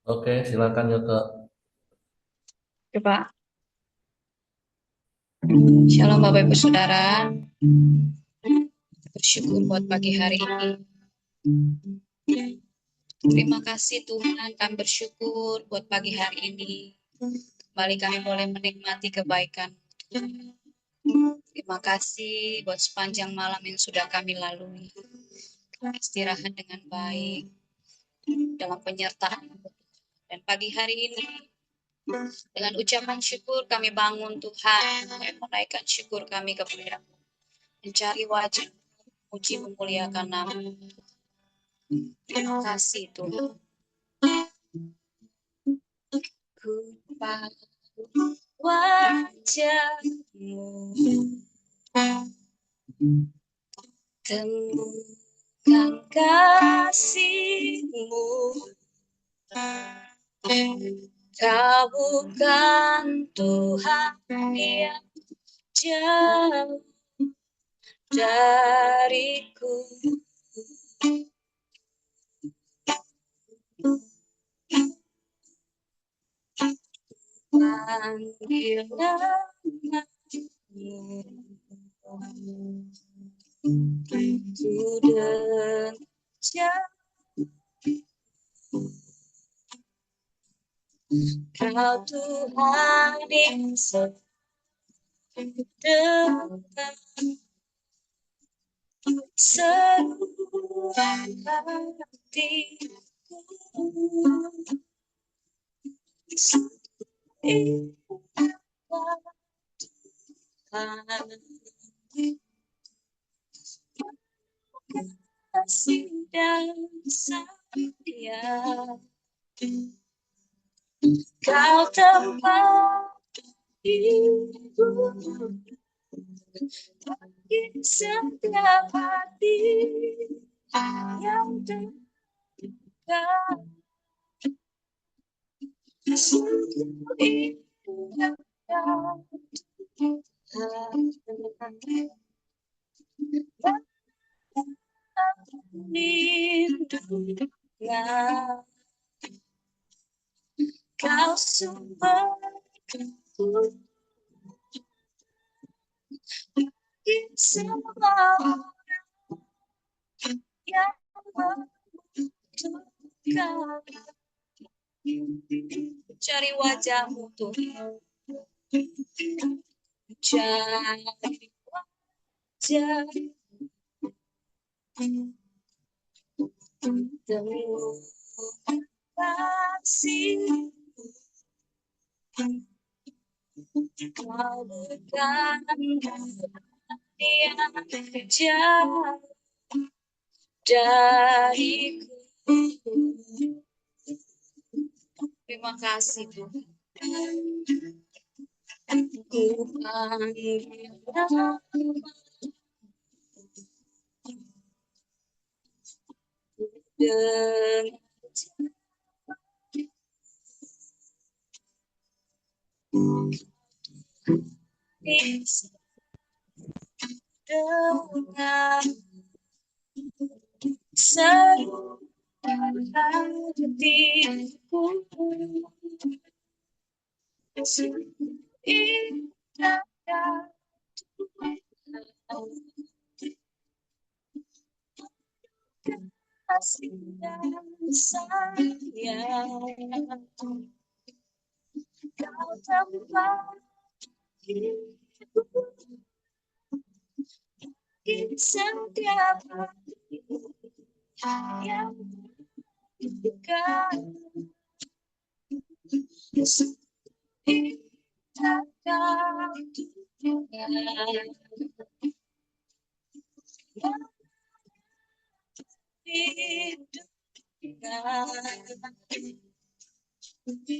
Oke, silakan Yoke. Coba. Shalom Bapak Ibu Saudara. Bersyukur buat pagi hari ini. Terima kasih Tuhan, kami bersyukur buat pagi hari ini. Kembali kami boleh menikmati kebaikan. Terima kasih buat sepanjang malam yang sudah kami lalui. Istirahat dengan baik dalam penyertaan. Dan pagi hari ini dengan ucapan syukur kami bangun Tuhan, menaikkan syukur kami kepada mencari wajah, puji memuliakan nama. Terima kasih Tuhan. Ku pandang wajahmu, temukan kasihmu. Kau bukan Tuhan yang jauh dariku. Panggil namamu, ku dekat. Kau Tuhan yang sedekat, seluruh hatiku. Kasih dan sayang, kau tempat hidup bagi setiap hati yang dekat. Sungguh indah lindungan, kau sumberku bagi semua orang yang membutuhkan. Cari wajahmu Tuhan, cari wajah, temukan kasih. Kau bukan yang jauh dariku. Terima kasih Tuhan. Ku panggil namamu, dengan seluruh hatiku. Indah kasih dan sayang, kau tempat hidup di setiap hati yang dekat. Indah hidupkan,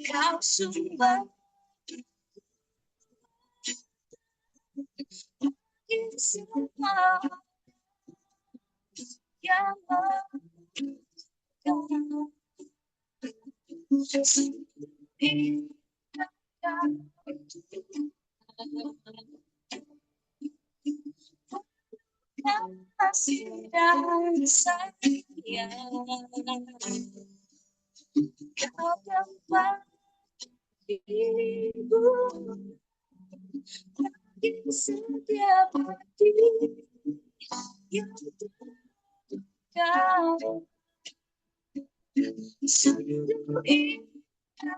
kau sumber bagi semua yang membutuhkan. Kasih dan sayang, tempat ibu bagi setiap hati yang kau sungguh indah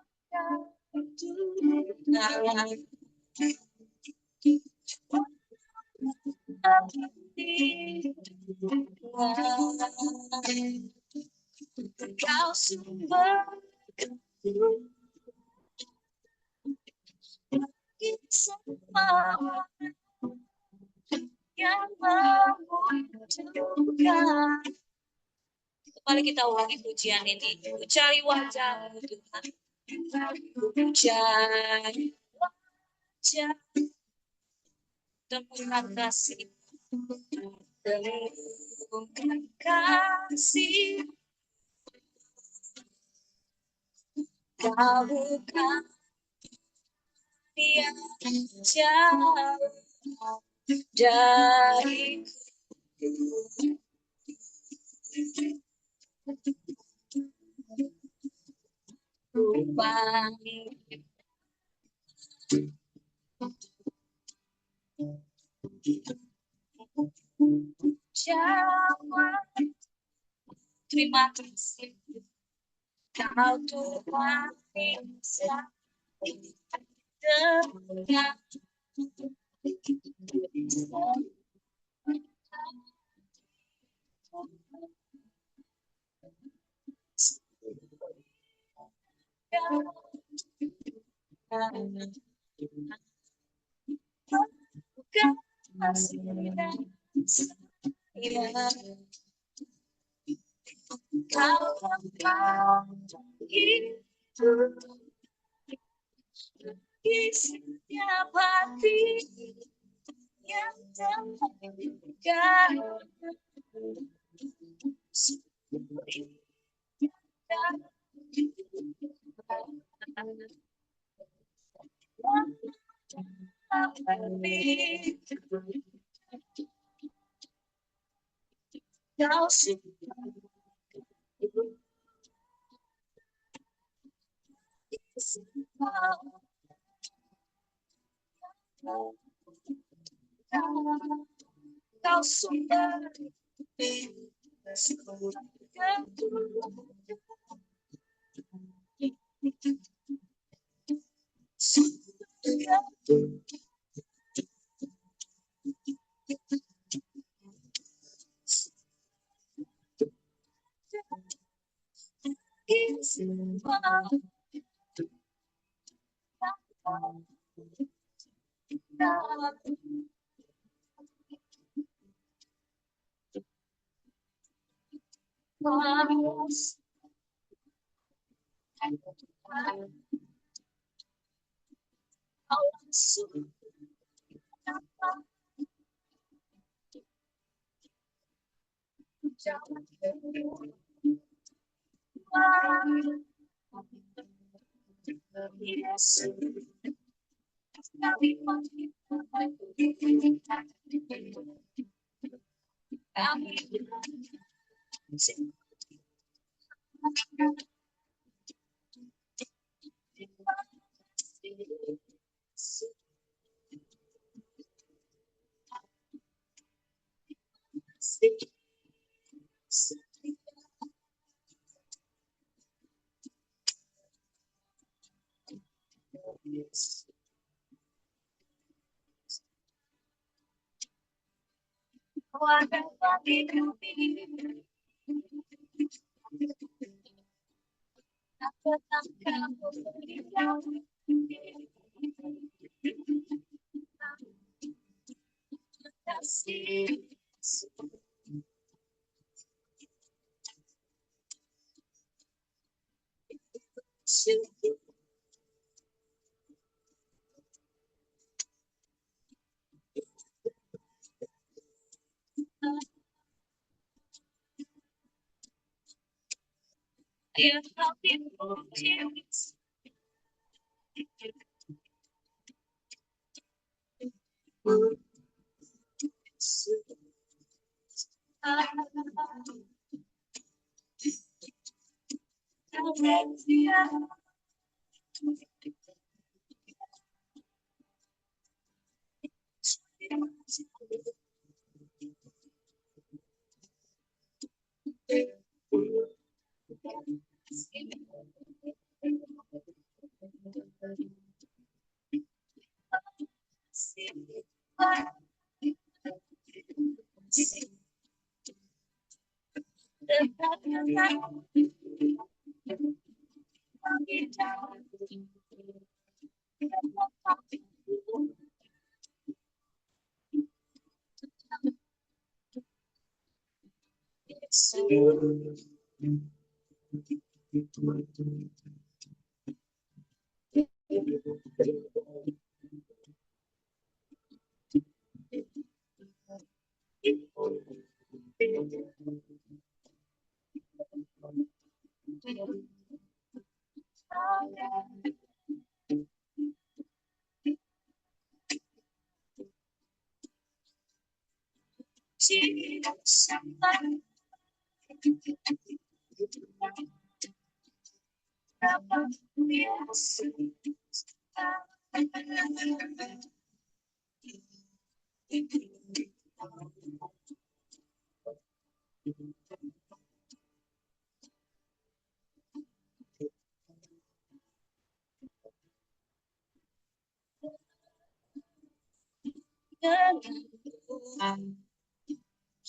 Tuhan. Kau sumber bagi semua yang membutuhkan. Kembali kita ulangi pujian ini. Ku cari wajah Tuhan. Ku cari wajah temukan kasih. Temukan kasih. Kau bukan yang jauh dariku. Jawab, terima kasih. Kau Tuhan bisa dengar. Itu di setiap hati yang terdekat. Kau kau sumber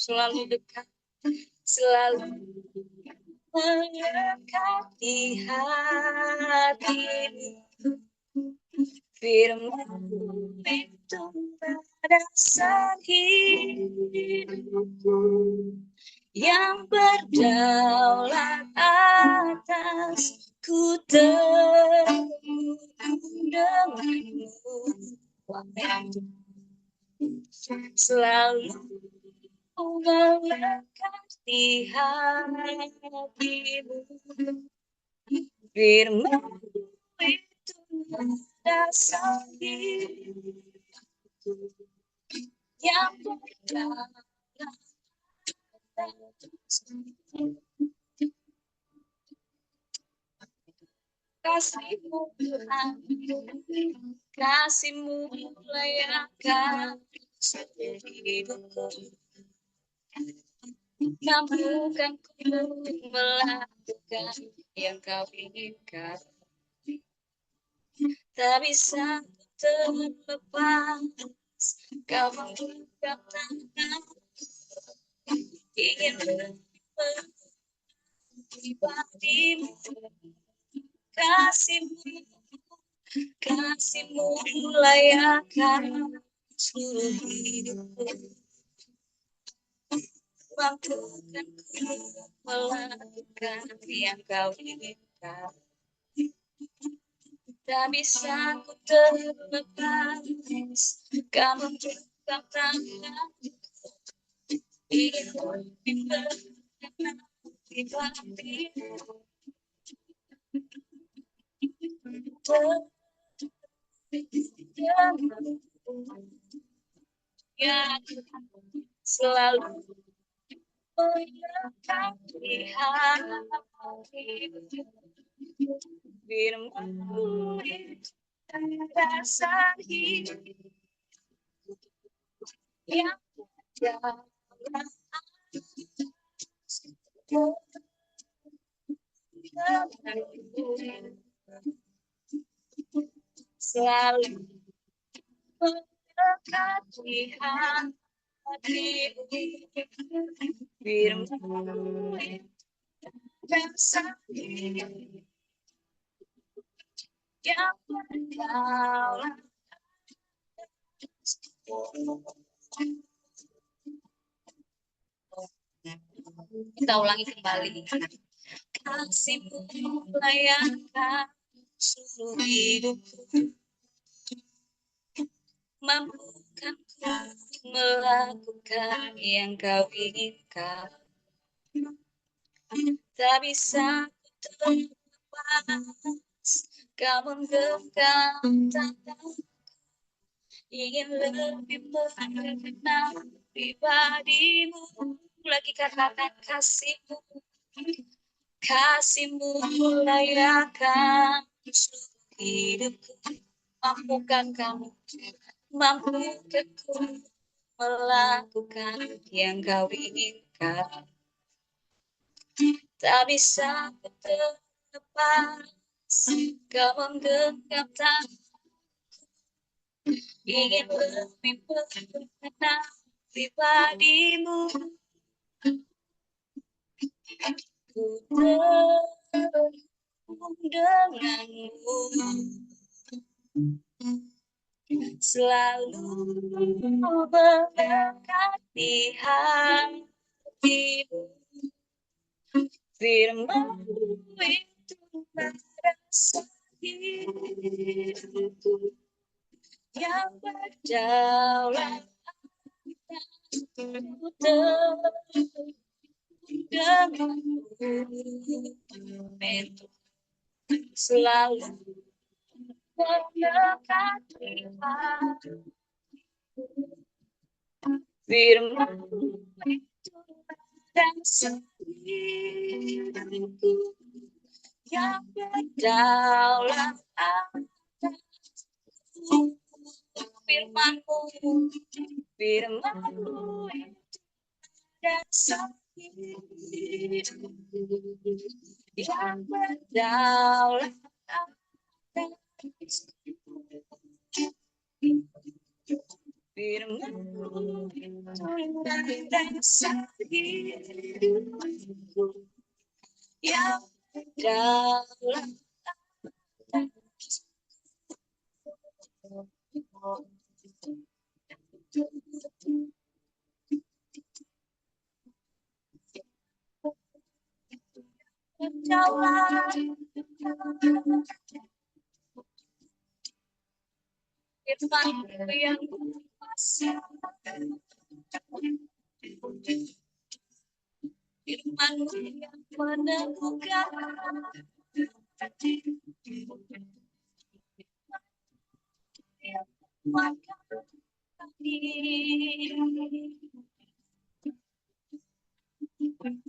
Selalu dekat, selalu menyekat di hatimu. Firman itu pada saat hidupku yang berdaulat atasku, temu denganmu. Selalu melekat di hatimu. Firman itu dasar hidupku yang berdaulat atasku. Kasihmu Tuhan, kasihmu layakkan hidupku, mampukan ku melakukan yang kau inginkan. Tak bisa terlepas, kau menggenggam tangan, ingin pribadimu. Kasihmu layakkan seluruh hidupku, mampukan ku melakukan yang kau inginkan. Tak bisa ku terlepas, kau menggenggam tangan, ingin berkenan pribadimu. Ya, selalu melekat di hatimu. Firman-Mu itu dasar hidup yang berdaulat selalu melekat di hatimu. Firman-Mu itu dasar hidup yang berdaulat. Kita ulangi kembali. Kasihmu layakkan seluruh hidupku, mampukan ku melakukan yang kau inginkan. Tak bisa ku terlepas, kau menggenggam tangan, ingin lebih mengenal pribadimu. Lagi katakan kasihmu Kasih-Mu layakan seluruh hidupku. Mampukah Kamu, mampukah ku melakukan yang Kau inginkan? Tak bisa ku terlepas, Kau menggenggam tangan, ingin lebih mengenal pribadi-Mu. Ku terhubung denganmu, selalu melekat di hatimu. Firman-Mu itu merasa hidupku, yang berdaulat ku terhubung denganmu. Selalu melekat di hatimu. Firman-Mu itu merasa hidupku, yang berdaulat atasku. Firman-Mu, Firman-Mu itu merasa hidupku, yang berdaulat atasku. Firman-Mu itu merasa hidupku, yang berdaulat atasku. Berdaulat Firman-Mu yang kuasa, Firman-Mu yang meneguhkan, yang menguatkan hati.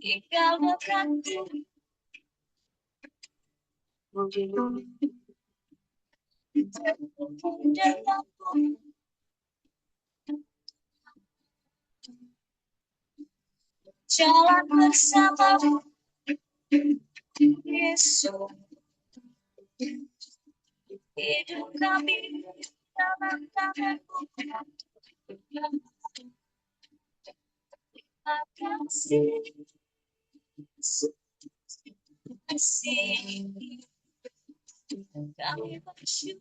Tinggal dekatku, terhubung denganmu, jalan bersamamu, Yesus. Hidup kami dalam tangan-Mu. Terima kasih, terima kasih. Kami bersyukur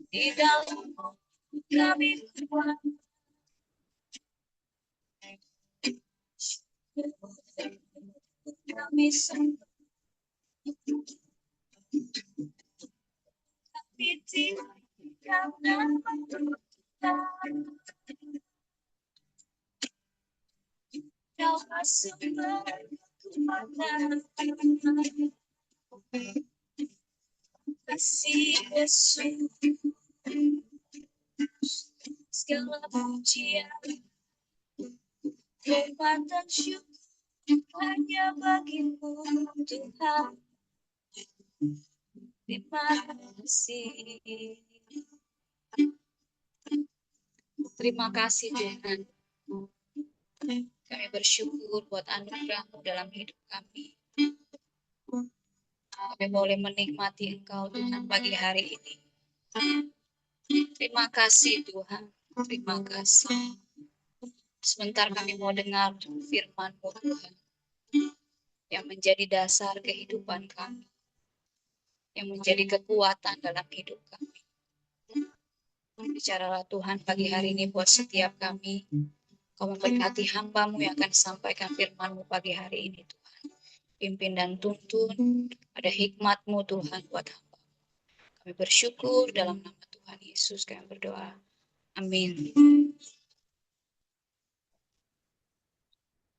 di dalam-Mu kami kuat. Kami sembuh, kami tidak karena Kau sumber kekuatan. Kasih Yesus, segala pujian, hormat dan syukur hanya bagi-Mu, Tuhan. Terima kasih. Terima kasih Tuhan. Kami bersyukur buat anugerah-Mu dalam hidup kami. Kami boleh menikmati Engkau Tuhan pagi hari ini. Terima kasih Tuhan. Terima kasih. Sebentar kami mau dengar firman-Mu Tuhan, yang menjadi dasar kehidupan kami, yang menjadi kekuatan dalam hidup kami. Bicaralah Tuhan pagi hari ini buat setiap kami. Kau memberkati hamba-Mu yang akan sampaikan firman-Mu pagi hari ini Tuhan. Pimpin dan tuntun, ada hikmat-Mu Tuhan buat hamba. Kami bersyukur dalam nama Tuhan Yesus kami berdoa. Amin.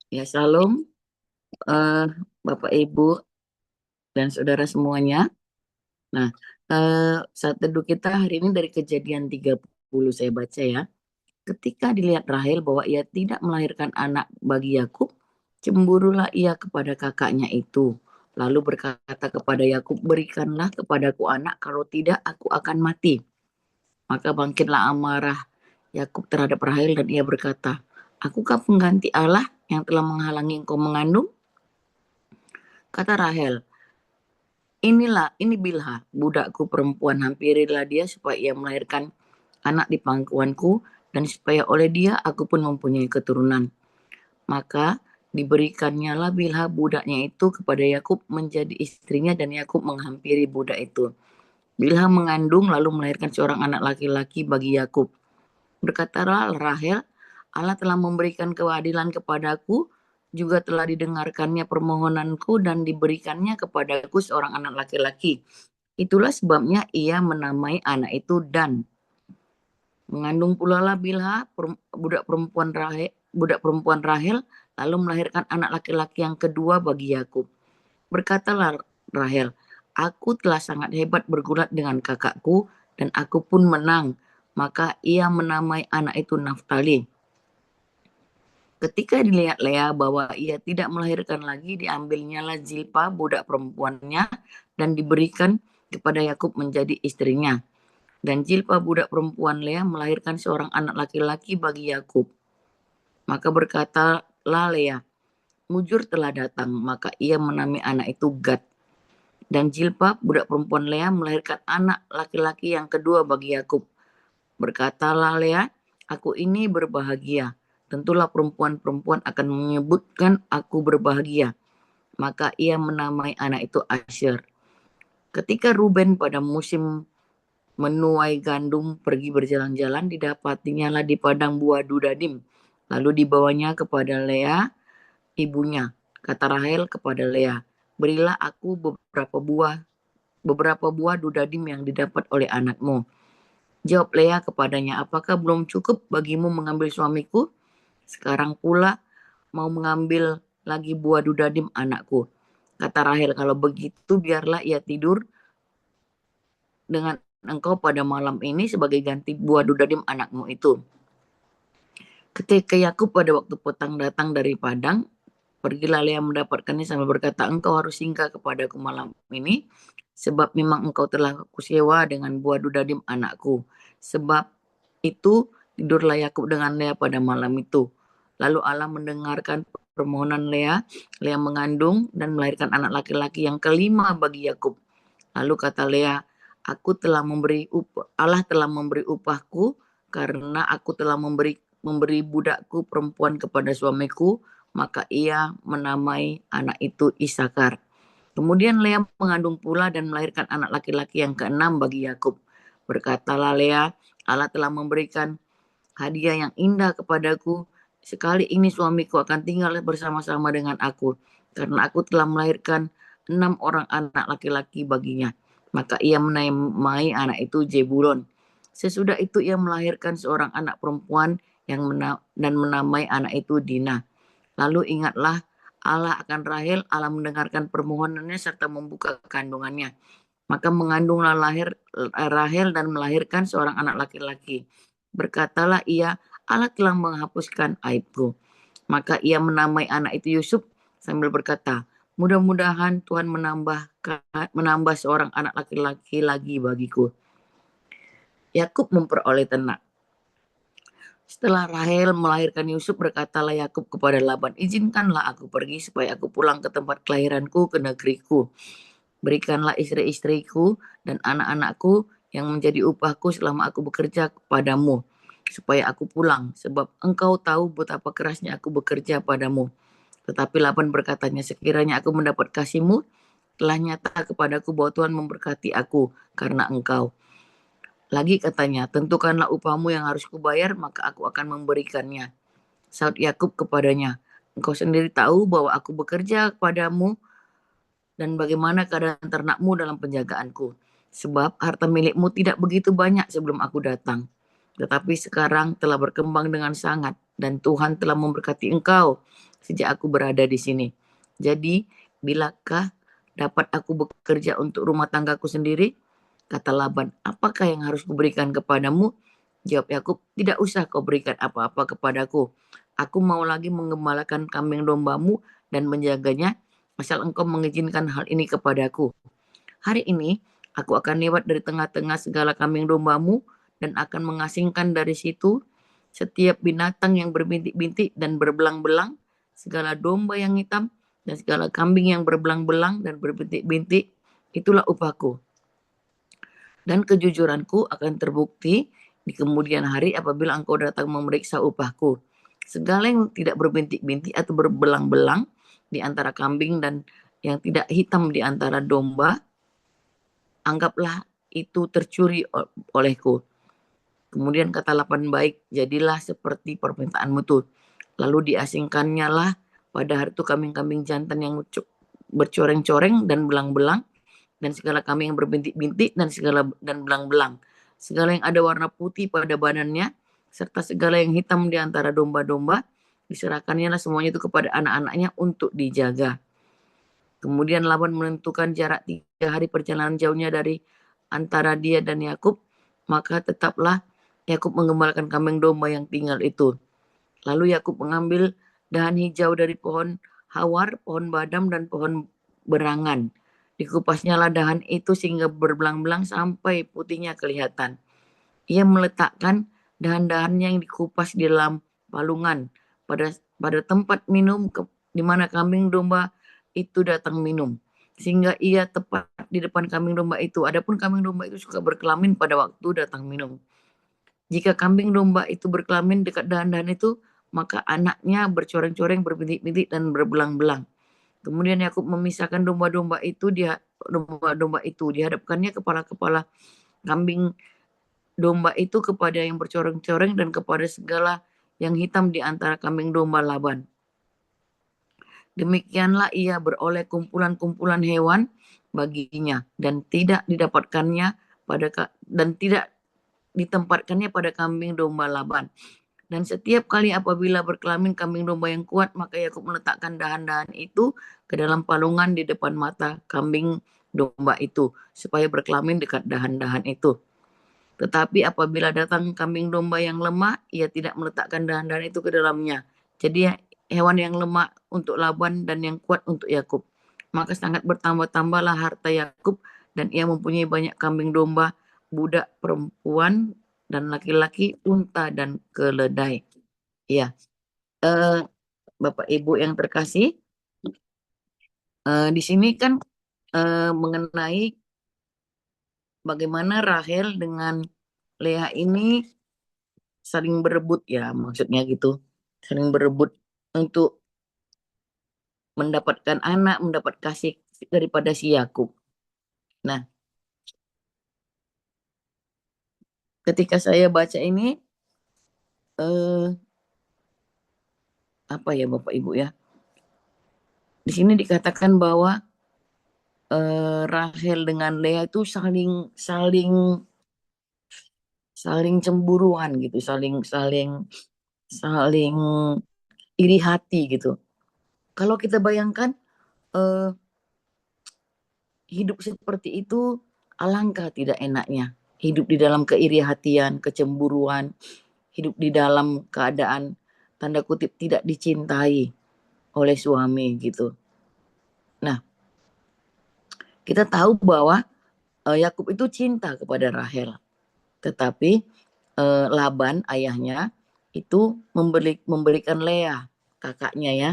Ya, Shalom, Bapak Ibu dan saudara semuanya. Nah, saat teduh kita hari ini dari Kejadian 30 saya baca ya. Ketika dilihat Rahel bahwa ia tidak melahirkan anak bagi Yakub, cemburulah ia kepada kakaknya itu. Lalu berkata kepada Yakub, berikanlah kepadaku anak, kalau tidak aku akan mati. Maka bangkitlah amarah Yakub terhadap Rahel dan ia berkata, akukah pengganti Allah yang telah menghalangi engkau mengandung? Kata Rahel, ini Bilha, budakku perempuan, hampirilah dia supaya ia melahirkan anak di pangkuanku, dan supaya oleh dia aku pun mempunyai keturunan. Maka diberikannya lah Bilha budaknya itu kepada Yakub menjadi istrinya, dan Yakub menghampiri budak itu. Bilha mengandung lalu melahirkan seorang anak laki-laki bagi Yakub. Berkatalah Rahel, Allah telah memberikan keadilan kepadaku, juga telah didengarkannya permohonanku dan diberikannya kepadaku seorang anak laki-laki. Itulah sebabnya ia menamai anak itu Dan. Mengandung pula lah Bilha, budak perempuan Rahel, lalu melahirkan anak laki-laki yang kedua bagi Yakub. Berkatalah Rahel, aku telah sangat hebat bergulat dengan kakakku, dan aku pun menang. Maka ia menamai anak itu Naftali. Ketika dilihat Lea bahwa ia tidak melahirkan lagi, diambilnya lah Zilpa, budak perempuannya, dan diberikan kepada Yakub menjadi istrinya. Dan Zilpa, budak perempuan Lea, melahirkan seorang anak laki-laki bagi Yakub. Maka berkatalah Lea, mujur telah datang, maka ia menamai anak itu Gad. Dan Zilpa, budak perempuan Lea, melahirkan anak laki-laki yang kedua bagi Yakub. Berkatalah Lea, aku ini berbahagia. Tentulah perempuan-perempuan akan menyebutkan aku berbahagia. Maka ia menamai anak itu Asher. Ketika Ruben pada musim menuai gandum pergi berjalan-jalan, didapatinya lah di padang buah Dudadim. Lalu dibawanya kepada Lea, ibunya. Kata Rahel kepada Lea, berilah aku beberapa buah Dudadim yang didapat oleh anakmu. Jawab Lea kepadanya, apakah belum cukup bagimu mengambil suamiku? Sekarang pula mau mengambil lagi buah Dudadim anakku. Kata Rahel, kalau begitu biarlah ia tidur dengan engkau pada malam ini sebagai ganti buah Dudadim anakmu itu. Ketika Yakub pada waktu petang datang dari padang, pergilah Lea mendapatkannya sambil berkata, engkau harus singgah kepadaku malam ini, sebab memang engkau telah kusewa dengan buah Dudadim anakku. Sebab itu tidurlah Yakub dengan Lea pada malam itu. Lalu Allah mendengarkan permohonan Lea. Lea mengandung dan melahirkan anak laki-laki yang kelima bagi Yakub. Lalu kata Lea, Allah telah memberi upahku karena aku telah memberi budakku perempuan kepada suamiku, maka ia menamai anak itu Isakar. Kemudian Lea mengandung pula dan melahirkan anak laki-laki yang keenam bagi Yakub. Berkatalah Lea, Allah telah memberikan hadiah yang indah kepadaku. Sekali ini suamiku akan tinggal bersama-sama dengan aku, karena aku telah melahirkan 6 orang anak laki-laki baginya. Maka ia menamai anak itu Jebulon. Sesudah itu ia melahirkan seorang anak perempuan dan menamai anak itu Dina. Lalu ingatlah Allah akan Rahel, Allah mendengarkan permohonannya serta membuka kandungannya. Maka mengandunglah Rahel dan melahirkan seorang anak laki-laki. Berkatalah ia, Allah telah menghapuskan aibku. Maka ia menamai anak itu Yusuf sambil berkata, mudah-mudahan Tuhan menambah seorang anak laki-laki lagi bagiku. Yakub memperoleh ternak. Setelah Rahel melahirkan Yusuf, berkatalah Yakub kepada Laban, izinkanlah aku pergi supaya aku pulang ke tempat kelahiranku, ke negeriku. Berikanlah istri-istriku dan anak-anakku yang menjadi upahku selama aku bekerja kepadamu, supaya aku pulang, sebab engkau tahu betapa kerasnya aku bekerja padamu. Tetapi Laban berkatanya, sekiranya aku mendapat kasihmu, telah nyata kepadaku bahwa Tuhan memberkati aku karena engkau. Lagi katanya, tentukanlah upahmu yang harus kubayar, maka aku akan memberikannya. Saud Yakub kepadanya, engkau sendiri tahu bahwa aku bekerja kepadamu dan bagaimana keadaan ternakmu dalam penjagaanku. Sebab harta milikmu tidak begitu banyak sebelum aku datang. Tetapi sekarang telah berkembang dengan sangat, dan Tuhan telah memberkati engkau sejak aku berada di sini. Jadi, bilakah dapat aku bekerja untuk rumah tanggaku sendiri? Kata Laban, apakah yang harus kuberikan kepadamu? Jawab Yakub, tidak usah kau berikan apa-apa kepadaku. Aku mau lagi mengembalakan kambing dombamu dan menjaganya, asal engkau mengizinkan hal ini kepadaku. Hari ini aku akan lewat dari tengah-tengah segala kambing dombamu dan akan mengasingkan dari situ setiap binatang yang berbintik-bintik dan berbelang-belang, segala domba yang hitam dan segala kambing yang berbelang-belang dan berbintik-bintik, itulah upahku. Dan kejujuranku akan terbukti di kemudian hari apabila engkau datang memeriksa upahku. Segala yang tidak berbintik-bintik atau berbelang-belang di antara kambing dan yang tidak hitam di antara domba, anggaplah itu tercuri olehku. Kemudian kata Laban, baik, jadilah seperti permintaanmu tuh. Lalu diasingkannya lah pada hari itu kambing-kambing jantan yang bercoreng-coreng dan belang-belang, dan segala kambing yang berbintik-bintik dan belang-belang. Segala yang ada warna putih pada badannya, serta segala yang hitam di antara domba-domba, diserahkannya lah semuanya itu kepada anak-anaknya untuk dijaga. Kemudian Laban menentukan jarak 3 hari perjalanan jauhnya dari antara dia dan Yakub, maka tetaplah Yakub mengembalakan kambing domba yang tinggal itu. Lalu Yakub mengambil dahan hijau dari pohon hawar, pohon badam, dan pohon berangan. Dikupasnya lah dahan itu sehingga berbelang-belang sampai putihnya kelihatan. Ia meletakkan dahan-dahannya yang dikupas di dalam palungan pada tempat minum di mana kambing domba itu datang minum. Sehingga ia tepat di depan kambing domba itu. Adapun kambing domba itu suka berkelamin pada waktu datang minum. Jika kambing domba itu berkelamin dekat dahan-dahan itu, maka anaknya bercoreng-coreng, berbintik-bintik, dan berbelang-belang. Kemudian Yakub memisahkan domba-domba itu, dihadapkannya kepala-kepala kambing domba itu kepada yang bercoreng-coreng dan kepada segala yang hitam di antara kambing domba Laban. Demikianlah ia beroleh kumpulan-kumpulan hewan baginya dan tidak ditempatkannya pada kambing domba Laban. Dan setiap kali apabila berkelamin kambing domba yang kuat, maka Yakub meletakkan dahan-dahan itu ke dalam palungan di depan mata kambing domba itu, supaya berkelamin dekat dahan-dahan itu. Tetapi apabila datang kambing domba yang lemah, ia tidak meletakkan dahan-dahan itu ke dalamnya. Jadi hewan yang lemah untuk Laban dan yang kuat untuk Yakub. Maka sangat bertambah-tambahlah harta Yakub, dan ia mempunyai banyak kambing domba, budak perempuan dan laki-laki, unta dan keledai. Ya, Bapak Ibu yang terkasih, di sini kan mengenai bagaimana Rahel dengan Leah ini saling berebut ya, maksudnya gitu. Saling berebut untuk mendapatkan anak, mendapat kasih daripada si Yakub. Nah, ketika saya baca ini, apa ya Bapak Ibu ya? Di sini dikatakan bahwa Rahel dengan Leah itu saling cemburuan gitu, saling iri hati gitu. Kalau kita bayangkan hidup seperti itu, alangkah tidak enaknya. Hidup di dalam keiri hatian, kecemburuan, hidup di dalam keadaan tanda kutip tidak dicintai oleh suami gitu. Nah, kita tahu bahwa Yakub itu cinta kepada Rahel, tetapi Laban ayahnya itu memberikan Leah kakaknya ya.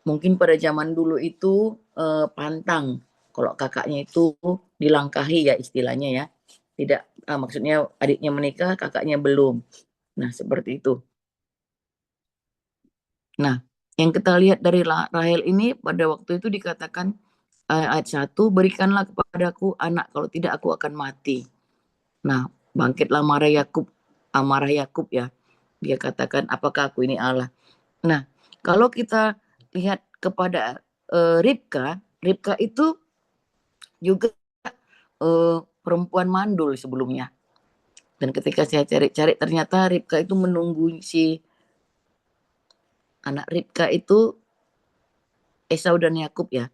Mungkin pada zaman dulu itu pantang kalau kakaknya itu dilangkahi ya istilahnya ya. Tidak, maksudnya adiknya menikah, kakaknya belum. Nah, seperti itu. Nah, yang kita lihat dari Rahel ini pada waktu itu dikatakan ayat 1, berikanlah kepadaku anak, kalau tidak aku akan mati. Nah, bangkitlah amarah Yakub ya. Dia katakan, apakah aku ini Allah? Nah, kalau kita lihat kepada Ribka itu juga perempuan mandul sebelumnya. Dan ketika saya cari-cari, ternyata Ribka itu menunggu si anak Ribka itu Esau dan Yakub ya.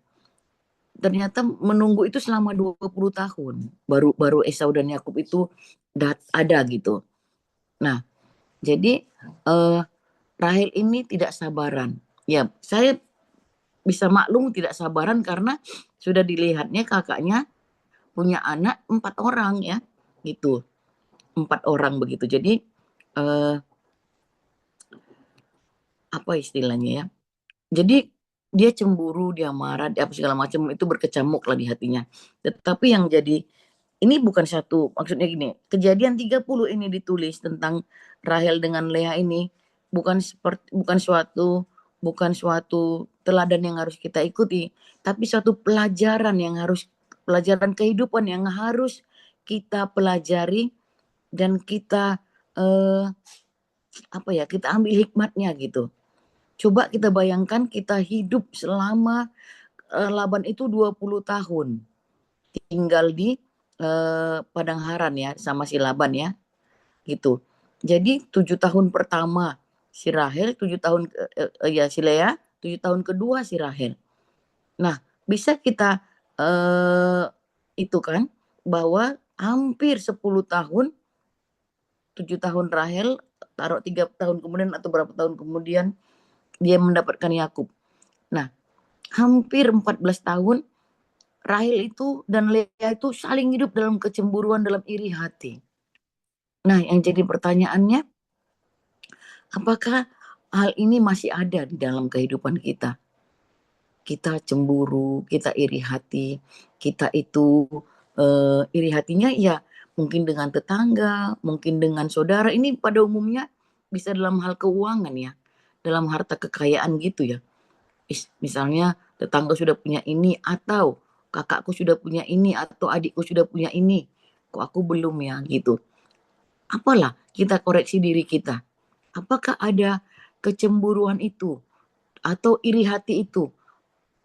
Ternyata menunggu itu selama 20 tahun. Baru Esau dan Yakub itu ada gitu. Nah, jadi Rahel ini tidak sabaran. Ya, saya bisa maklum tidak sabaran karena sudah dilihatnya kakaknya punya anak 4 orang ya, gitu. 4 orang begitu. Jadi apa istilahnya ya? Jadi dia cemburu, dia marah, dia apa segala macam itu berkecamuk lah di hatinya. Tetapi yang jadi ini bukan satu, maksudnya gini, kejadian 30 ini ditulis tentang Rahel dengan Lea ini bukan suatu teladan yang harus kita ikuti, tapi suatu pelajaran kehidupan yang harus kita pelajari dan kita eh, apa ya, kita ambil hikmatnya gitu. Coba kita bayangkan kita hidup selama Laban itu 20 tahun tinggal di Padang Haran ya sama si Laban ya gitu. Jadi 7 tahun pertama si Rahel, 7 tahun ya si Lea, 7 tahun kedua si Rahel. Nah, bisa kita eh, itu kan bahwa hampir 10 tahun, 7 tahun Rahel, taruh 3 tahun kemudian atau berapa tahun kemudian dia mendapatkan Yakub. Nah, hampir 14 tahun Rahel itu dan Lea itu saling hidup dalam kecemburuan, dalam iri hati. Nah, yang jadi pertanyaannya, apakah hal ini masih ada di dalam kehidupan kita? Kita cemburu, kita iri hati, kita itu iri hatinya ya mungkin dengan tetangga, mungkin dengan saudara. Ini pada umumnya bisa dalam hal keuangan ya, dalam harta kekayaan gitu ya. Misalnya tetangga sudah punya ini atau kakakku sudah punya ini atau adikku sudah punya ini, kok aku belum ya gitu. Apalah kita koreksi diri kita. Apakah ada kecemburuan itu atau iri hati itu?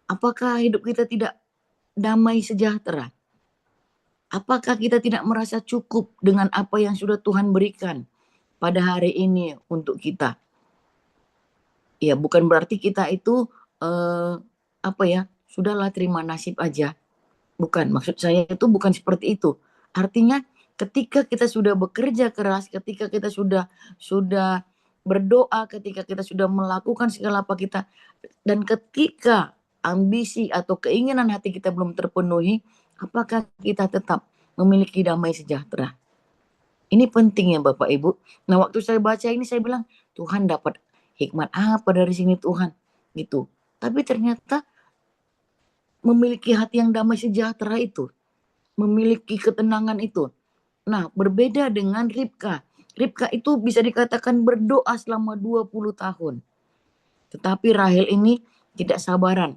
Apakah hidup kita tidak damai sejahtera? Apakah kita tidak merasa cukup dengan apa yang sudah Tuhan berikan pada hari ini untuk kita? Ya, bukan berarti kita itu apa ya, sudahlah terima nasib aja. Bukan, maksud saya itu bukan seperti itu. Artinya ketika kita sudah bekerja keras, ketika kita sudah berdoa, ketika kita sudah melakukan segala apa kita, dan ketika ambisi atau keinginan hati kita belum terpenuhi, apakah kita tetap memiliki damai sejahtera? Ini penting ya Bapak Ibu. Nah, waktu saya baca ini saya bilang, Tuhan dapat hikmat apa dari sini Tuhan? Gitu. Tapi ternyata memiliki hati yang damai sejahtera itu, memiliki ketenangan itu. Nah, berbeda dengan Ribka. Ribka itu bisa dikatakan berdoa selama 20 tahun. Tetapi Rahel ini tidak sabaran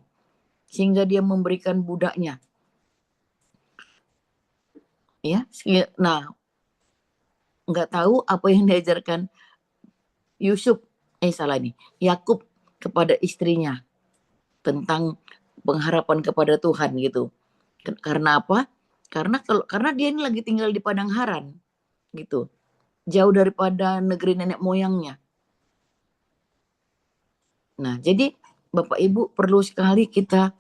sehingga dia memberikan budaknya. Ya, nah, nggak tahu apa yang diajarkan Yusuf, salah nih, Yakub kepada istrinya tentang pengharapan kepada Tuhan gitu. Karena apa? Karena dia ini lagi tinggal di Padang Haran gitu, jauh daripada negeri nenek moyangnya. Nah, jadi Bapak Ibu perlu sekali kita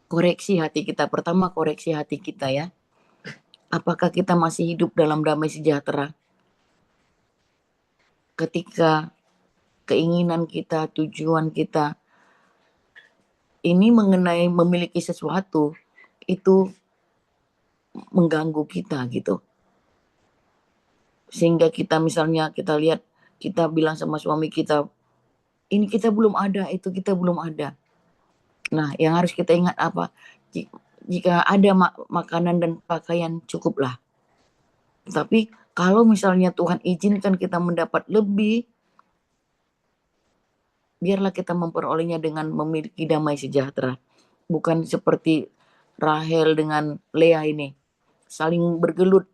koreksi hati kita. Pertama koreksi hati kita ya. Apakah kita masih hidup dalam damai sejahtera? Ketika keinginan kita, tujuan kita ini mengenai memiliki sesuatu itu mengganggu kita gitu. Sehingga kita misalnya kita lihat, kita bilang sama suami kita, ini kita belum ada, itu kita belum ada. Nah, yang harus kita ingat apa? Jika ada makanan dan pakaian cukuplah. Tapi kalau misalnya Tuhan izinkan kita mendapat lebih, biarlah kita memperolehnya dengan memiliki damai sejahtera. Bukan seperti Rahel dengan Lea ini, saling bergelut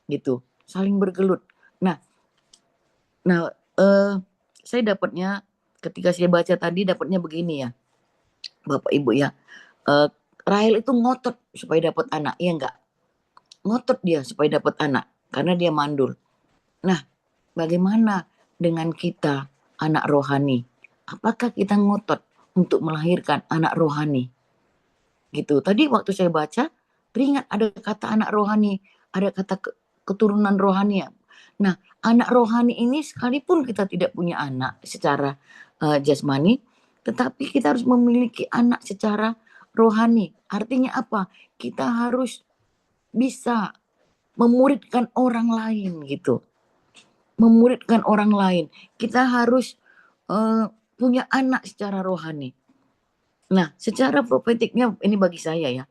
gitu, saling bergelut. Nah, saya dapatnya ketika saya baca tadi dapatnya begini ya, Bapak Ibu ya. Rahel itu ngotot supaya dapat anak, ya enggak? Ngotot dia supaya dapat anak karena dia mandul. Nah, bagaimana dengan kita anak rohani? Apakah kita ngotot untuk melahirkan anak rohani? Gitu. Tadi waktu saya baca, teringat ada kata anak rohani, ada kata keturunan rohani. Nah, anak rohani ini sekalipun kita tidak punya anak secara jasmani, tetapi kita harus memiliki anak secara rohani. Artinya apa? Kita harus bisa memuridkan orang lain gitu. Memuridkan orang lain. Kita harus punya anak secara rohani. Nah, secara profetiknya ini bagi saya ya,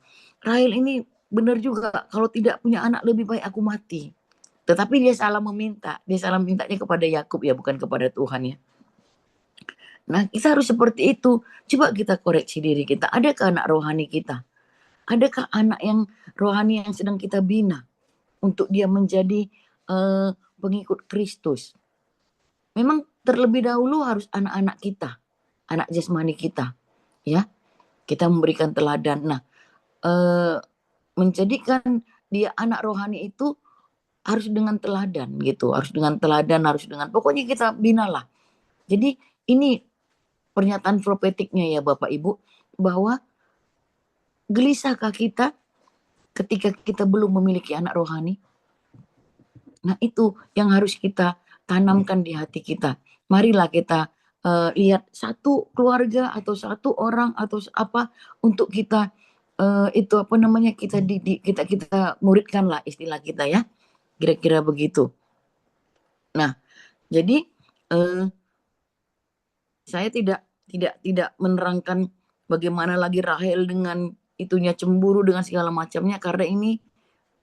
Rahel ini benar juga, kalau tidak punya anak lebih baik aku mati. Tetapi dia salah meminta, dia salah mintanya kepada Yakub ya, bukan kepada Tuhan ya. Nah, kita harus seperti itu. Coba kita koreksi diri kita. Adakah anak rohani kita? Adakah anak yang rohani yang sedang kita bina untuk dia menjadi pengikut Kristus? Memang terlebih dahulu harus anak-anak kita, anak jasmani kita, ya. Kita memberikan teladan. Nah, menjadikan dia anak rohani itu harus dengan teladan gitu, harus dengan teladan, harus dengan pokoknya kita binalah. Jadi ini pernyataan profetiknya ya Bapak Ibu, bahwa gelisahkah kita ketika kita belum memiliki anak rohani? Nah itu yang harus kita tanamkan di hati kita. Marilah kita lihat satu keluarga atau satu orang atau apa untuk kita itu apa namanya kita didik, kita muridkan lah istilah kita ya, kira-kira begitu. Nah jadi saya tidak menerangkan bagaimana lagi Rahel dengan itunya cemburu dengan segala macamnya, karena ini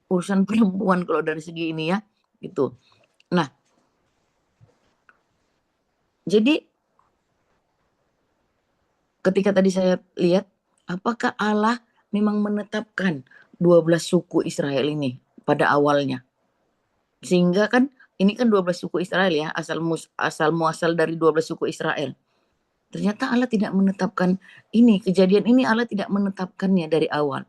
urusan perempuan kalau dari segi ini ya gitu. Nah jadi ketika tadi saya lihat, apakah Allah memang menetapkan 12 suku Israel ini pada awalnya, sehingga kan ini kan 12 suku Israel ya, asal muasal dari 12 suku Israel. Ternyata Allah tidak menetapkan ini, kejadian ini Allah tidak menetapkannya dari awal.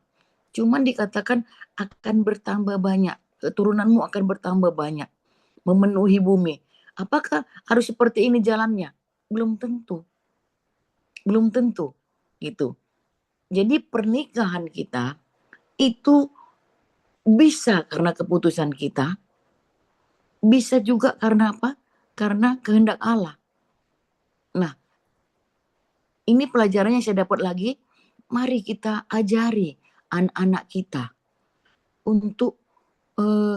Cuman dikatakan akan bertambah banyak, keturunanmu akan bertambah banyak, memenuhi bumi. Apakah harus seperti ini jalannya? Belum tentu. Belum tentu gitu. Jadi pernikahan kita itu bisa karena keputusan kita, bisa juga karena apa? Karena kehendak Allah. Nah, ini pelajarannya saya dapat lagi. Mari kita ajari anak-anak kita untuk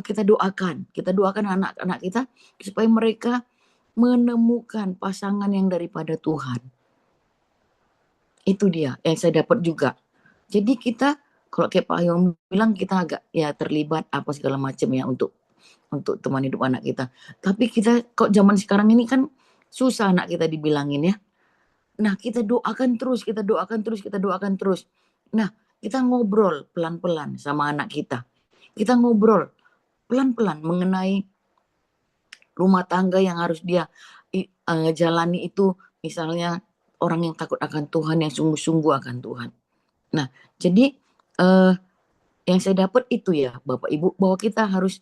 kita doakan anak-anak kita supaya mereka menemukan pasangan yang daripada Tuhan. Itu dia yang saya dapat juga. Jadi kita kalau kayak Pak Yong bilang kita agak ya terlibat apa segala macam ya untuk teman hidup anak kita. Tapi kita kok zaman sekarang ini kan susah anak kita dibilangin ya. Nah, kita doakan terus, kita doakan terus, kita doakan terus. Nah, kita ngobrol pelan-pelan sama anak kita. Kita ngobrol pelan-pelan mengenai rumah tangga yang harus dia jalani itu, misalnya orang yang takut akan Tuhan, yang sungguh-sungguh akan Tuhan. Nah, jadi yang saya dapat itu ya Bapak Ibu, bahwa kita harus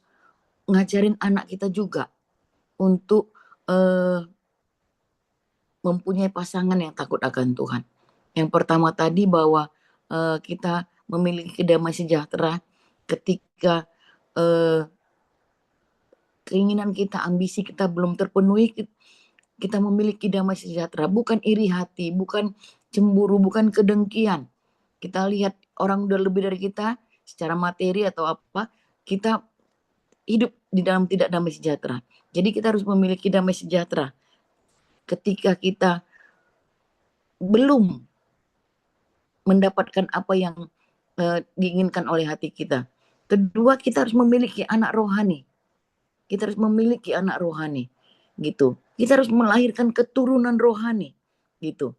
ngajarin anak kita juga untuk mempunyai pasangan yang takut akan Tuhan. Yang pertama tadi bahwa kita memiliki damai sejahtera ketika keinginan kita, ambisi kita belum terpenuhi, kita memiliki damai sejahtera, bukan iri hati, bukan cemburu, bukan kedengkian. Kita lihat orang udah lebih dari kita secara materi atau apa, kita hidup di dalam tidak damai sejahtera. Jadi kita harus memiliki damai sejahtera ketika kita belum mendapatkan apa yang diinginkan oleh hati kita. Kedua, kita harus memiliki anak rohani. Kita harus memiliki anak rohani, gitu. Kita harus melahirkan keturunan rohani, gitu.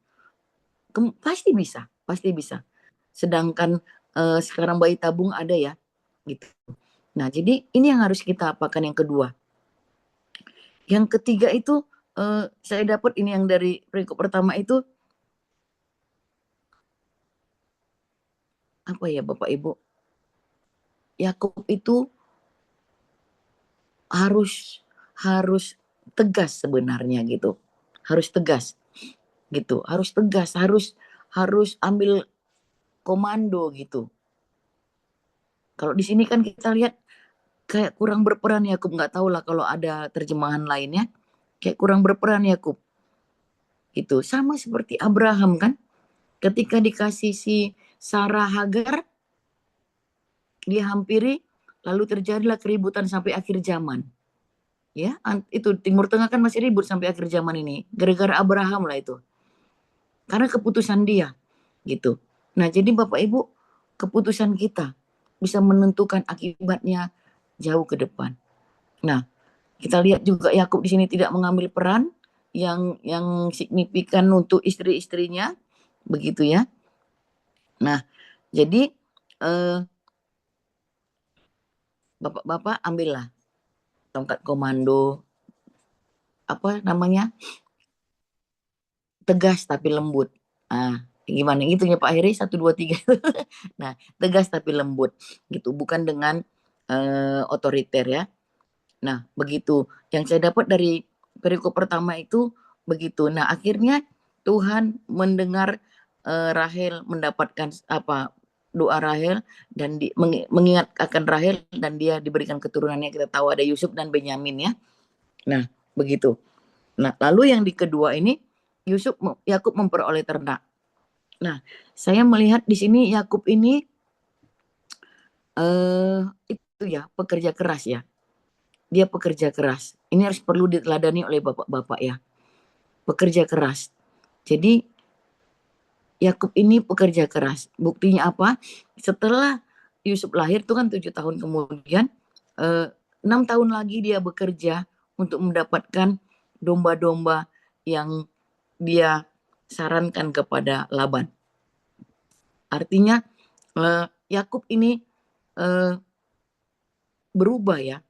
Pasti bisa, pasti bisa. Sedangkan sekarang bayi tabung ada ya, gitu. Nah, jadi ini yang harus kita apakan yang kedua. Yang ketiga itu saya dapat ini yang dari perikop pertama itu apa ya Bapak Ibu? Yakub itu harus tegas sebenarnya gitu. Harus tegas gitu. Harus tegas, harus ambil komando gitu. Kalau di sini kan kita lihat kayak kurang berperan Yakub, nggak tahu lah kalau ada terjemahan lainnya, kayak kurang berperan Yakub. Itu sama seperti Abraham kan, ketika dikasih si Sarah Hagar, dia hampiri, lalu terjadilah keributan sampai akhir zaman. Ya, itu Timur Tengah kan masih ribut sampai akhir zaman ini, gara-gara Abraham lah itu. Karena keputusan dia, gitu. Nah, jadi Bapak Ibu, keputusan kita bisa menentukan akibatnya jauh ke depan. Nah, kita lihat juga Yakub di sini tidak mengambil peran yang signifikan untuk istri-istrinya, begitu ya. Nah, jadi bapak-bapak ambillah tongkat komando, apa namanya, tegas tapi lembut. Ah, gimana gitunya Pak Heri, 1, 2, 3. Nah, tegas tapi lembut, gitu, bukan dengan otoriter ya. Nah, begitu yang saya dapat dari perikop pertama itu begitu. Nah, akhirnya Tuhan mendengar Rahel mendapatkan apa, doa Rahel, dan mengingat akan Rahel, dan dia diberikan keturunannya. Kita tahu ada Yusuf dan Benyamin ya. Nah, begitu. Nah, lalu yang di kedua ini Yakub memperoleh ternak. Nah, saya melihat di sini Yakub ini itu ya pekerja keras ya. Dia pekerja keras. Ini harus perlu diteladani oleh bapak-bapak ya. Pekerja keras. Jadi Yakub ini pekerja keras. Buktinya apa? Setelah Yusuf lahir itu kan 7 tahun kemudian, 6 tahun lagi dia bekerja untuk mendapatkan domba-domba yang dia sarankan kepada Laban. Artinya Yakub ini berubah ya,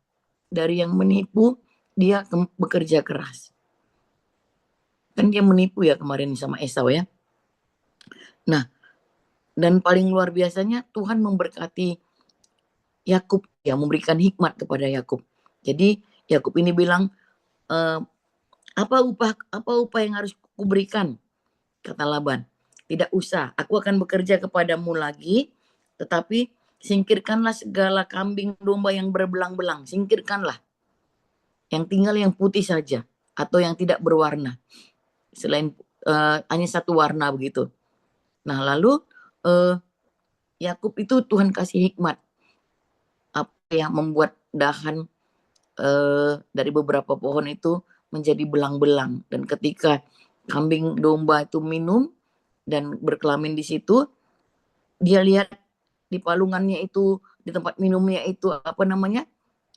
dari yang menipu dia bekerja keras. Kan dia menipu ya kemarin sama Esau ya. Nah, dan paling luar biasanya Tuhan memberkati Yakub ya, memberikan hikmat kepada Yakub. Jadi Yakub ini bilang, apa upah yang harus kuberikan? Kata Laban, tidak usah, aku akan bekerja kepadamu lagi, tetapi singkirkanlah segala kambing domba yang berbelang-belang, singkirkanlah. Yang tinggal yang putih saja atau yang tidak berwarna. Selain hanya satu warna begitu. Nah, lalu Yakub itu Tuhan kasih hikmat apa yang membuat dahan dari beberapa pohon itu menjadi belang-belang, dan ketika kambing domba itu minum dan berkelamin di situ, dia lihat di palungannya itu, di tempat minumnya itu apa namanya,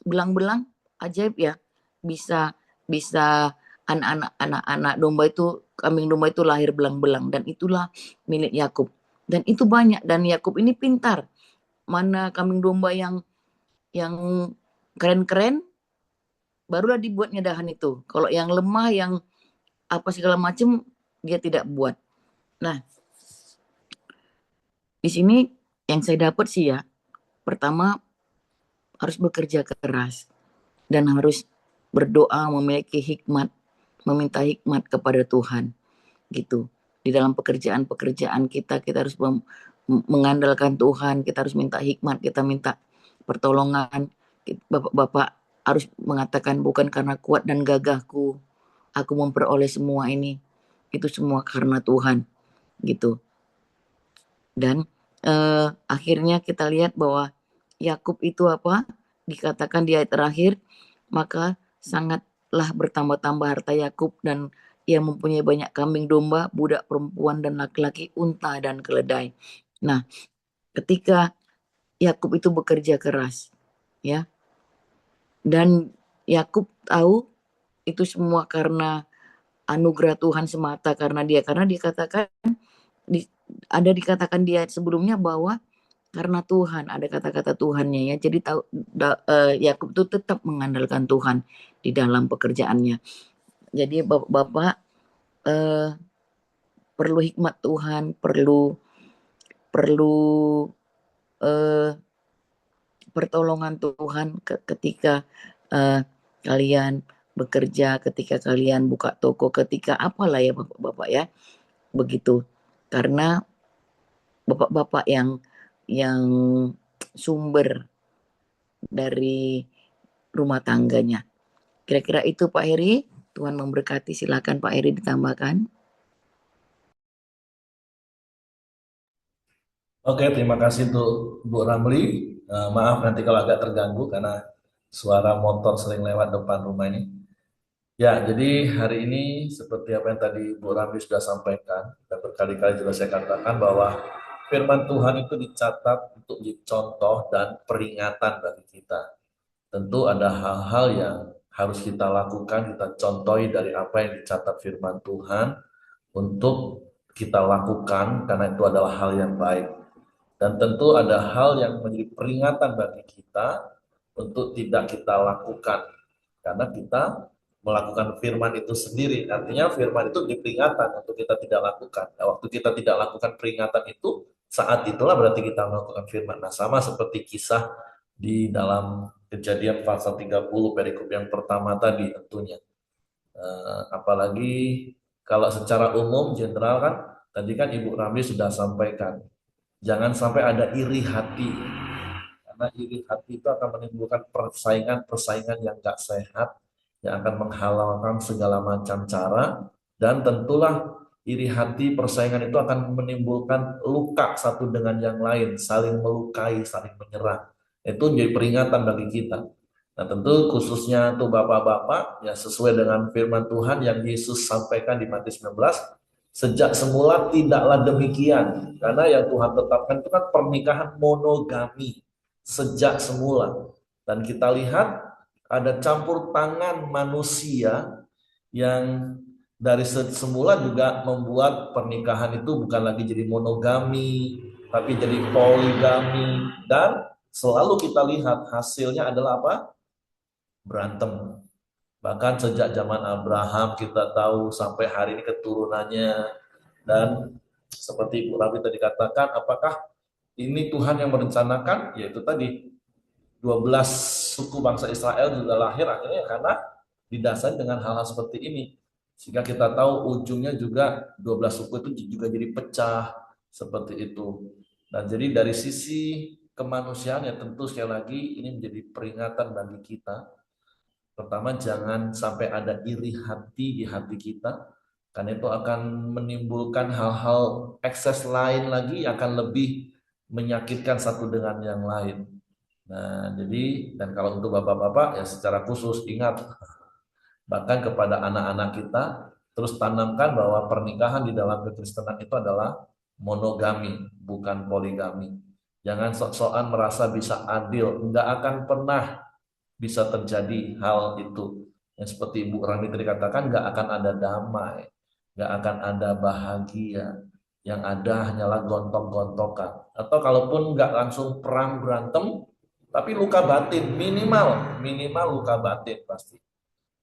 belang-belang, ajaib ya, bisa bisa anak-anak domba itu, kambing domba itu lahir belang-belang, dan itulah milik Yakub. Dan itu banyak, dan Yakub ini pintar, mana kambing domba yang keren-keren barulah dibuatnya dahan itu. Kalau yang lemah, yang apa segala macam, dia tidak buat. Nah, di sini yang saya dapat sih ya, pertama harus bekerja keras dan harus berdoa, memiliki hikmat, meminta hikmat kepada Tuhan gitu. Di dalam pekerjaan-pekerjaan kita harus mengandalkan Tuhan, kita harus minta hikmat, kita minta pertolongan. Bapak-bapak harus mengatakan, bukan karena kuat dan gagahku aku memperoleh semua ini, itu semua karena Tuhan gitu. Dan akhirnya kita lihat bahwa Yakub itu apa, dikatakan di ayat terakhir, maka sangatlah bertambah-tambah harta Yakub, dan ia mempunyai banyak kambing domba, budak perempuan dan laki-laki, unta dan keledai. Nah, ketika Yakub itu bekerja keras ya, dan Yakub tahu itu semua karena anugerah Tuhan semata, karena dia katakan ada dikatakan di ayat sebelumnya bahwa karena Tuhan, ada kata-kata Tuhannya ya. Jadi Yakub itu tetap mengandalkan Tuhan di dalam pekerjaannya. Jadi Bapak-bapak perlu hikmat Tuhan, perlu pertolongan Tuhan ketika kalian bekerja, ketika kalian buka toko, ketika apalah ya Bapak-bapak ya, begitu. Karena Bapak-bapak yang sumber dari rumah tangganya. Kira-kira itu Pak Heri. Tuhan memberkati. Silakan Pak Heri ditambahkan. Oke, terima kasih untuk Bu Ramli. Maaf nanti kalau agak terganggu karena suara motor sering lewat depan rumah ini. Ya, jadi hari ini seperti apa yang tadi Bu Ramli sudah sampaikan, dan berkali-kali juga saya katakan bahwa firman Tuhan itu dicatat untuk menjadi contoh dan peringatan bagi kita. Tentu ada hal-hal yang harus kita lakukan, kita contohi dari apa yang dicatat firman Tuhan untuk kita lakukan karena itu adalah hal yang baik. Dan tentu ada hal yang menjadi peringatan bagi kita untuk tidak kita lakukan. Karena kita melakukan firman itu sendiri. Artinya firman itu diperingatan untuk kita tidak lakukan. Nah, waktu kita tidak lakukan peringatan itu, saat itulah berarti kita melakukan firman. Nah, sama seperti kisah di dalam Kejadian pasal 30 perikop yang pertama tadi tentunya. Apalagi kalau secara umum general kan, tadi kan Ibu Ramli sudah sampaikan. Jangan sampai ada iri hati, karena iri hati itu akan menimbulkan persaingan yang gak sehat, yang akan menghalalkan segala macam cara, dan tentulah iri hati, persaingan itu akan menimbulkan luka satu dengan yang lain, saling melukai, saling menyerang. Itu menjadi peringatan bagi kita. Nah tentu khususnya untuk bapak-bapak, ya sesuai dengan firman Tuhan yang Yesus sampaikan di Matius 19, sejak semula tidaklah demikian. Karena yang Tuhan tetapkan itu kan pernikahan monogami sejak semula. Dan kita lihat ada campur tangan manusia yang dari semula juga membuat pernikahan itu bukan lagi jadi monogami, tapi jadi poligami. Dan selalu kita lihat hasilnya adalah apa? Berantem. Bahkan sejak zaman Abraham kita tahu sampai hari ini keturunannya. Dan seperti Ibu Rabi tadi katakan, apakah ini Tuhan yang merencanakan? Yaitu tadi 12 suku bangsa Israel juga lahir akhirnya karena didasari dengan hal-hal seperti ini. Sehingga kita tahu ujungnya juga 12 suku itu juga jadi pecah seperti itu. Dan jadi dari sisi kemanusiaan ya tentu sekali lagi ini menjadi peringatan bagi kita. Pertama, jangan sampai ada iri hati di hati kita, karena itu akan menimbulkan hal-hal ekses lain lagi yang akan lebih menyakitkan satu dengan yang lain. Nah, jadi, dan kalau untuk bapak-bapak, ya secara khusus ingat, bahkan kepada anak-anak kita, terus tanamkan bahwa pernikahan di dalam kekristenan itu adalah monogami, bukan poligami. Jangan sok-sokan merasa bisa adil, enggak akan pernah bisa terjadi hal itu. Yang seperti Ibu Rani tadi katakan, nggak akan ada damai, nggak akan ada bahagia. Yang ada hanyalah gontok-gontokan. Atau kalaupun nggak langsung perang berantem, tapi luka batin minimal luka batin pasti.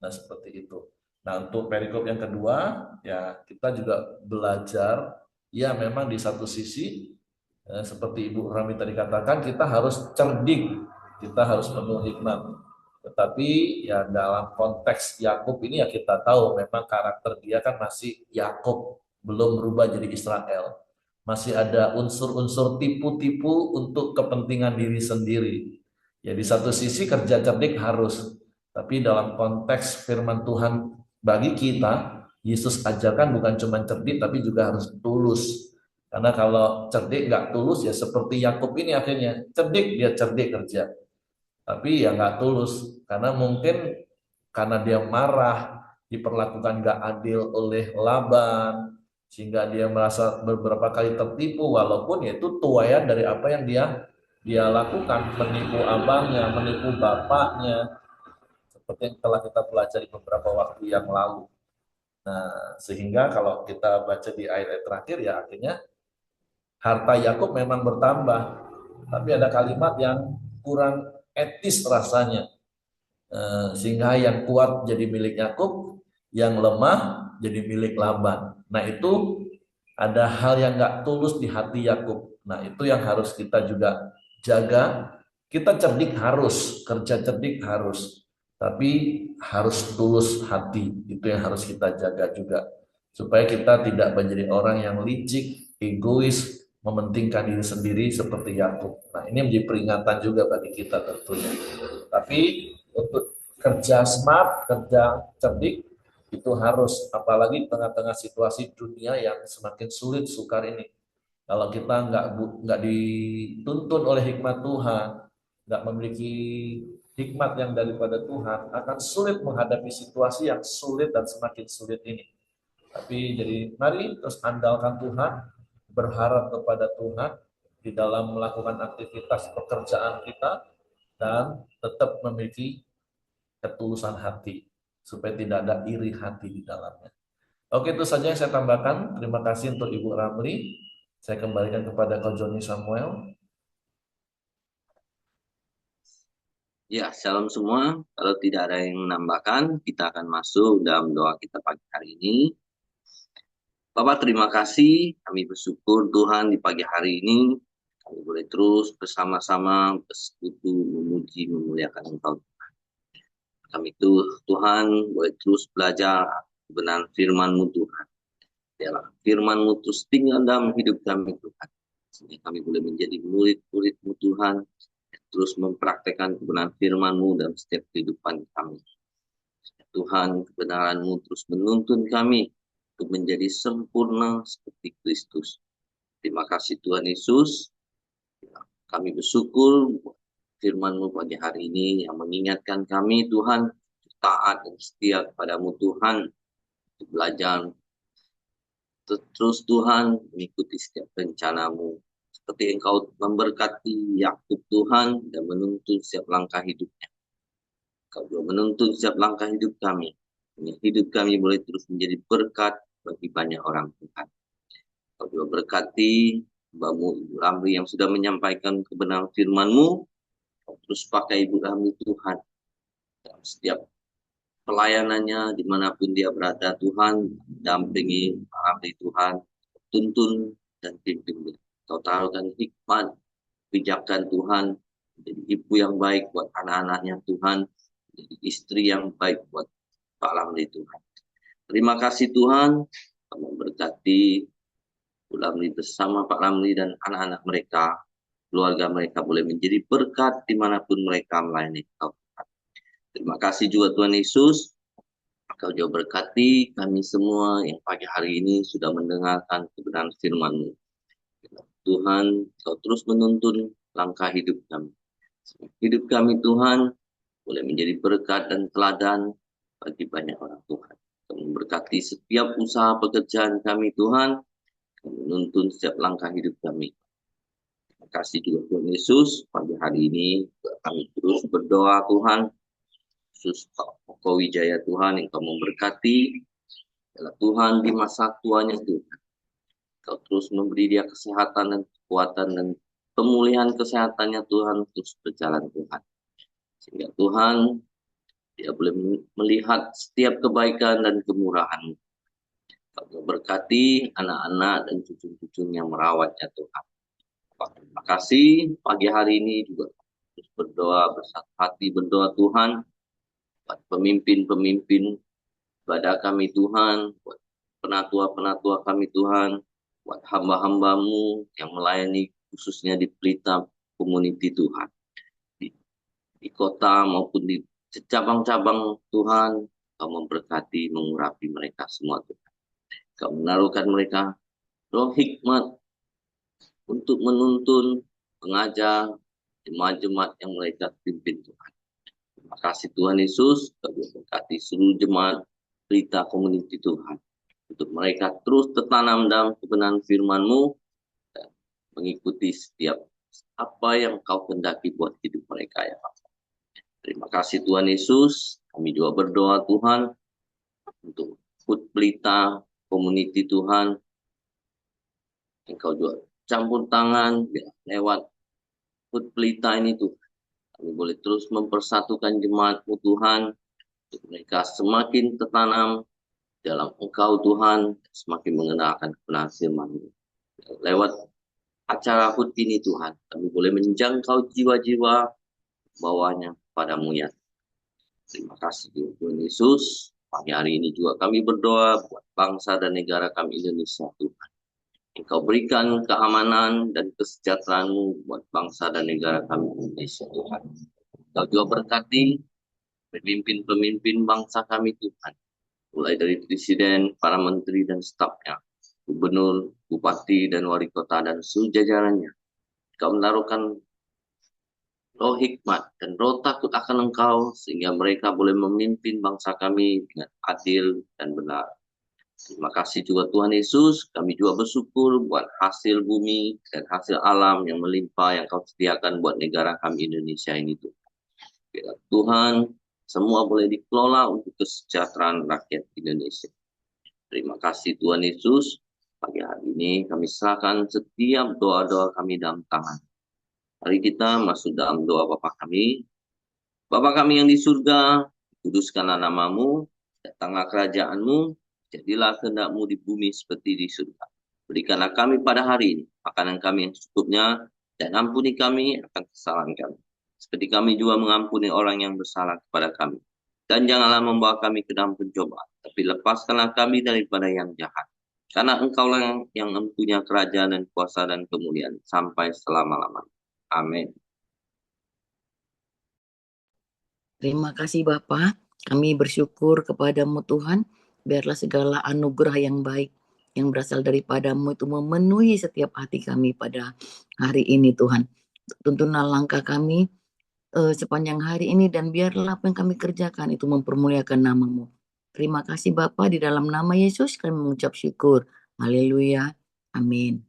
Nah seperti itu. Nah untuk perikop yang kedua, ya kita juga belajar, ya memang di satu sisi, seperti Ibu Rami tadi katakan, kita harus cerdik, kita harus penuh hikmat. Tetapi ya dalam konteks Yakub ini ya kita tahu memang karakter dia kan masih Yakub, belum berubah jadi Israel. Masih ada unsur-unsur tipu-tipu untuk kepentingan diri sendiri. Ya di satu sisi kerja cerdik harus, tapi dalam konteks firman Tuhan bagi kita, Yesus ajarkan bukan cuma cerdik tapi juga harus tulus. Karena kalau cerdik nggak tulus ya seperti Yakub ini akhirnya cerdik dia cerdik kerja, tapi ya nggak tulus karena mungkin karena dia marah diperlakukan nggak adil oleh Laban sehingga dia merasa beberapa kali tertipu walaupun itu tuaian dari apa yang dia lakukan, menipu abangnya, menipu bapaknya seperti yang telah kita pelajari beberapa waktu yang lalu. Nah sehingga kalau kita baca di ayat terakhir ya akhirnya harta Yakub memang bertambah, tapi ada kalimat yang kurang etis rasanya. Sehingga yang kuat jadi milik Yakub, yang lemah jadi milik Laban. Nah itu ada hal yang nggak tulus di hati Yakub. Nah itu yang harus kita juga jaga. Kita cerdik harus, kerja cerdik harus, tapi harus tulus hati. Itu yang harus kita jaga juga, supaya kita tidak menjadi orang yang licik, egois, mementingkan diri sendiri seperti Yakub. Nah, ini menjadi peringatan juga bagi kita tentunya. Tapi untuk kerja smart, kerja cerdik itu harus, apalagi di tengah-tengah situasi dunia yang semakin sulit sukar ini. Kalau kita nggak dituntun oleh hikmat Tuhan, nggak memiliki hikmat yang daripada Tuhan, akan sulit menghadapi situasi yang sulit dan semakin sulit ini. Tapi jadi mari terus andalkan Tuhan, berharap kepada Tuhan di dalam melakukan aktivitas pekerjaan kita, dan tetap memiliki ketulusan hati supaya tidak ada iri hati di dalamnya. Oke, itu saja yang saya tambahkan. Terima kasih untuk Ibu Ramli. Saya kembalikan kepada Kau Joni Samuel. Ya, shalom semua. Kalau tidak ada yang menambahkan, kita akan masuk dalam doa kita pagi hari ini. Bapak, terima kasih. Kami bersyukur Tuhan di pagi hari ini kami boleh terus bersama-sama bersekutu, memuji, memuliakan Engkau. Kami Tuhan boleh terus belajar kebenaran firman-Mu Tuhan. Biarlah firman-Mu terus tinggal dalam hidup kami Tuhan. Sehingga kami boleh menjadi murid-murid-Mu Tuhan, terus mempraktekkan kebenaran firman-Mu dalam setiap kehidupan kami. Tuhan, kebenaran-Mu terus menuntun kami untuk menjadi sempurna seperti Kristus. Terima kasih Tuhan Yesus. Kami bersyukur firman-Mu pagi hari ini yang mengingatkan kami Tuhan taat dan setia kepadamu Tuhan, untuk belajar terus Tuhan mengikuti setiap rencana-Mu. Seperti Engkau memberkati Yakub Tuhan dan menuntun setiap langkah hidupnya. Engkau juga menuntun setiap langkah hidup kami. Hidup kami boleh terus menjadi berkat bagi banyak orang Tuhan. Engkau juga berkati Mbak-Mu Ibu Ramli yang sudah menyampaikan kebenaran firman-Mu. Terus pakai Ibu Ramli Tuhan dalam setiap pelayanannya dimanapun dia berada Tuhan, dampingi Ramli Tuhan, tuntun dan pimpin. Kau taruhkan hikmat, bijakan Tuhan, menjadi ibu yang baik buat anak-anaknya Tuhan, menjadi istri yang baik buat Pak Ramli Tuhan. Terima kasih Tuhan, kamu berkati Pak Ramli bersama Pak Ramli dan anak-anak mereka, keluarga mereka boleh menjadi berkat dimanapun mereka melayani Kau. Terima kasih juga Tuhan Yesus, Kau juga berkati kami semua yang pagi hari ini sudah mendengarkan kebenaran firman-Mu. Tuhan, Kau terus menuntun langkah hidup kami. Hidup kami Tuhan boleh menjadi berkat dan teladan bagi banyak orang Tuhan. Kau memberkati setiap usaha pekerjaan kami Tuhan, Kau menuntun setiap langkah hidup kami. Terima kasih juga Tuhan Yesus, pagi hari ini kami terus berdoa Tuhan, khusus Koko Wijaya Tuhan yang Kau memberkati, adalah Tuhan di masa tuanya Tuhan. Kau terus memberi dia kesehatan dan kekuatan dan pemulihan kesehatannya Tuhan terus berjalan Tuhan. Sehingga Tuhan, dia boleh melihat setiap kebaikan dan kemurahan. Kau berkati anak-anak dan cucu-cucunya merawatnya Tuhan. Terima kasih pagi hari ini juga terus berdoa, bersatu hati berdoa Tuhan, buat pemimpin-pemimpin ibadah kami Tuhan, buat penatua-penatua kami Tuhan, buat hamba-hamba-Mu yang melayani khususnya di Pelita Community Tuhan. Di kota maupun di cabang-cabang Tuhan, Kau memberkati, mengurapi mereka semua Tuhan. Kau menaruhkan mereka roh hikmat untuk menuntun, mengajar, jemaat-jemaat yang mereka pimpin Tuhan. Terima kasih Tuhan Yesus, Kau memberkati seluruh jemaat Pelita Community Tuhan. Untuk mereka terus tertanam dalam kebenaran firman-Mu dan mengikuti setiap apa yang Kau kehendaki buat hidup mereka ya Pak. Terima kasih Tuhan Yesus. Kami juga berdoa Tuhan untuk Food Pelita Community Tuhan. Engkau juga campur tangan lewat Food Pelita ini Tuhan. Kami boleh terus mempersatukan jemaat-Mu Tuhan. Untuk mereka semakin tertanam dalam Engkau Tuhan, semakin mengenalkan kebenaran firman-Mu. Lewat acara HUT ini Tuhan, kami boleh menjangkau jiwa-jiwa bawahnya padamu ya. Terima kasih Tuhan Yesus. Pagi hari ini juga kami berdoa buat bangsa dan negara kami Indonesia Tuhan. Engkau berikan keamanan dan kesejahteraan-Mu buat bangsa dan negara kami Indonesia, Tuhan. Engkau juga berkati pemimpin-pemimpin bangsa kami, Tuhan. Mulai dari presiden, para menteri dan stafnya, gubernur, bupati, dan wali kota, dan seluruh jajarannya. Engkau menaruhkan roh hikmat dan roh takut akan Engkau, sehingga mereka boleh memimpin bangsa kami dengan adil dan benar. Terima kasih juga Tuhan Yesus, kami juga bersyukur buat hasil bumi dan hasil alam yang melimpah yang Kau sediakan buat negara kami Indonesia ini, Tuhan. Biar Tuhan, semua boleh dikelola untuk kesejahteraan rakyat Indonesia. Terima kasih Tuhan Yesus, pagi hari ini kami serahkan setiap doa-doa kami dalam tangan. Mari kita masuk dalam doa Bapa kami. Bapa kami yang di surga, kuduskanlah nama-Mu, datanglah kerajaan-Mu, jadilah kehendak-Mu di bumi seperti di surga. Berikanlah kami pada hari ini makanan kami yang secukupnya, dan ampuni kami akan kesalahan kami, seperti kami juga mengampuni orang yang bersalah kepada kami. Dan janganlah membawa kami ke dalam pencobaan, tapi lepaskanlah kami daripada yang jahat. Karena Engkaulah yang mempunyai kerajaan dan kuasa dan kemuliaan sampai selama-lamanya. Amin. Terima kasih Bapa, kami bersyukur kepadamu Tuhan, biarlah segala anugerah yang baik yang berasal daripadamu itu memenuhi setiap hati kami pada hari ini Tuhan. Tuntunlah langkah kami sepanjang hari ini dan biarlah apa yang kami kerjakan itu mempermuliakan namamu. Terima kasih Bapa, di dalam nama Yesus kami mengucap syukur. Haleluya. Amin.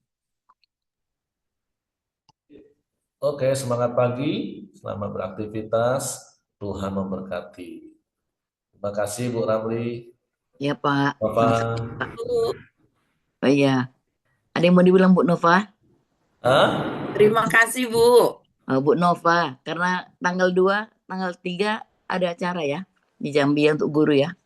Oke, semangat pagi, selamat beraktivitas, Tuhan memberkati. Terima kasih Bu Ramli. Ya Pak. Bapak. Oh iya. Ada yang mau dibilang Bu Nova? Terima kasih Bu. Bu Nova, karena tanggal 2, tanggal 3 ada acara ya di Jambi untuk guru ya.